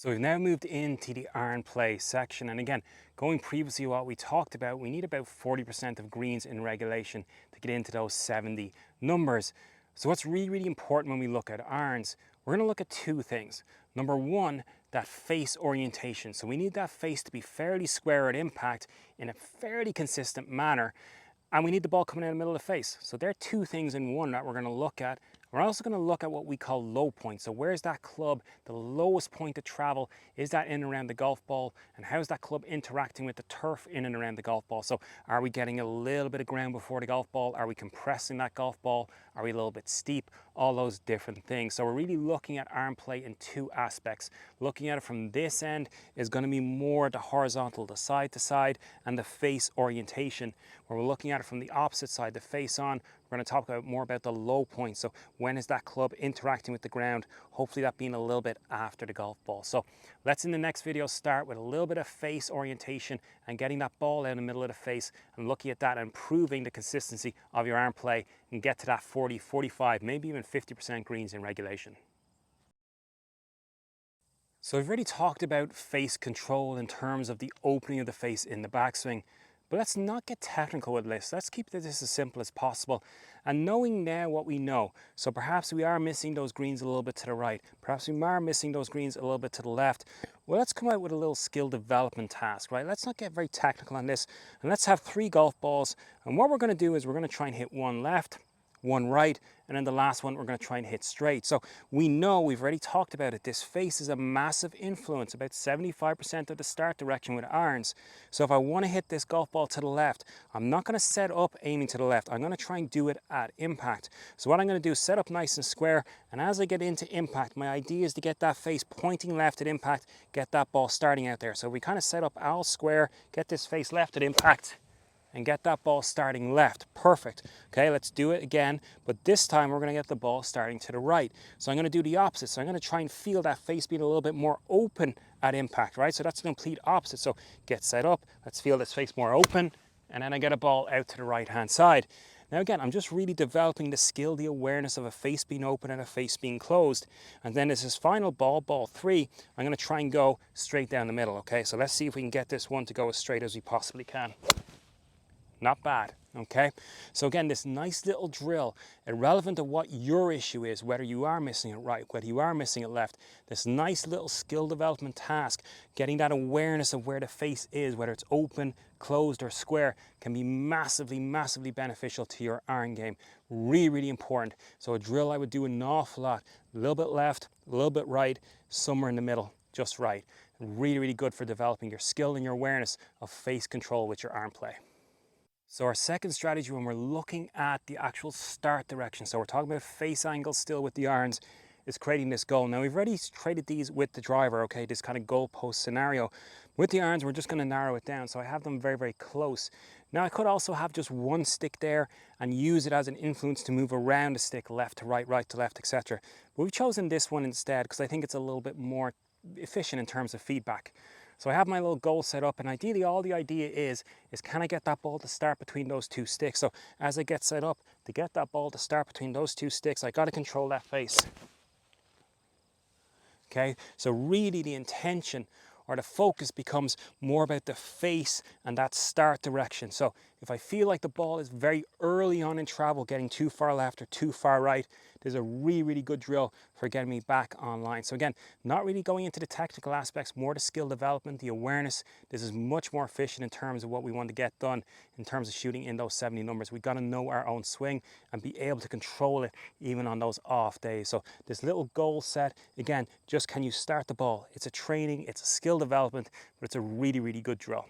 So we've now moved into the iron play section, and again, going previously what we talked about, we need about 40% of greens in regulation to get into those 70 numbers. So what's really important when we look at irons, we're going to look at two things. Number one, that face orientation. So we need that face to be fairly square at impact in a fairly consistent manner, and we need the ball coming out of the middle of the face. So there are two things in one that we're going to look at. We're also going to look at what we call low points. So where's that club, the lowest point of travel? Is that in and around the golf ball? And how's that club interacting with the turf in and around the golf ball? So are we getting a little bit of ground before the golf ball? Are we compressing that golf ball? Are we a little bit steep? All those different things. So we're really looking at iron play in two aspects. Looking at it from this end is going to be more the horizontal, the side to side, and the face orientation. When we're looking at it from the opposite side, the face on, we're going to talk more about the low point. So when is that club interacting with the ground? Hopefully that being a little bit after the golf ball. So let's in the next video start with a little bit of face orientation and getting that ball out in the middle of the face and looking at that and improving the consistency of your iron play and get to that 40, 45, maybe even 50% greens in regulation. So we've already talked about face control in terms of the opening of the face in the backswing. But let's not get technical with this. Let's keep this as simple as possible. And knowing now what we know, so perhaps we are missing those greens a little bit to the right. Perhaps we are missing those greens a little bit to the left. Well, let's come out with a little skill development task, right? Let's not get very technical on this. And let's have 3 golf balls. And what we're going to do is we're going to try and hit one left, one right, and then the last one we're going to try and hit straight. So we know, we've already talked about it, this face is a massive influence, about 75% of the start direction with irons. So if I want to hit this golf ball to the left, I'm not going to set up aiming to the left. I'm going to try and do it at impact. So what I'm going to do is set up nice and square, and as I get into impact, my idea is to get that face pointing left at impact, get that ball starting out there. So we kind of set up all square, get this face left at impact, and get that ball starting left. Perfect. Okay, let's do it again, but this time we're going to get the ball starting to the right. So I'm going to do the opposite. So I'm going to try and feel that face being a little bit more open at impact, right? So that's the complete opposite. So get set up, let's feel this face more open, and then I get a ball out to the right-hand side. Now again, I'm just really developing the skill, the awareness of a face being open and a face being closed. And then there's this final ball, ball 3, I'm going to try and go straight down the middle, okay? So let's see if we can get this one to go as straight as we possibly can. Not bad, okay? So again, this nice little drill, irrelevant of what your issue is, whether you are missing it right, whether you are missing it left, this nice little skill development task, getting that awareness of where the face is, whether it's open, closed, or square, can be massively beneficial to your iron game. Really important. So a drill I would do an awful lot, a little bit left, a little bit right, somewhere in the middle, just right. Really good for developing your skill and your awareness of face control with your iron play. So our second strategy when we're looking at the actual start direction, so we're talking about face angles still with the irons, is creating this goal. Now we've already traded these with the driver, okay, this kind of goalpost scenario. With the irons, we're just going to narrow it down. So I have them very close. Now I could also have just one stick there and use it as an influence to move around the stick left to right, right to left, etc. But we've chosen this one instead because I think it's a little bit more efficient in terms of feedback. So I have my little goal set up, and ideally all the idea is can I get that ball to start between those 2 sticks? So as I get set up, to get that ball to start between those 2 sticks, I got to control that face. Okay, so really the intention or the focus becomes more about the face and that start direction. So if I feel like the ball is very early on in travel, getting too far left or too far right, there's a really good drill for getting me back online. So again, not really going into the technical aspects, more the skill development, the awareness. This is much more efficient in terms of what we want to get done in terms of shooting in those 70 numbers. We got to know our own swing and be able to control it even on those off days. So this little goal set, again, just can you start the ball? It's a training, it's a skill development, but it's a really good drill.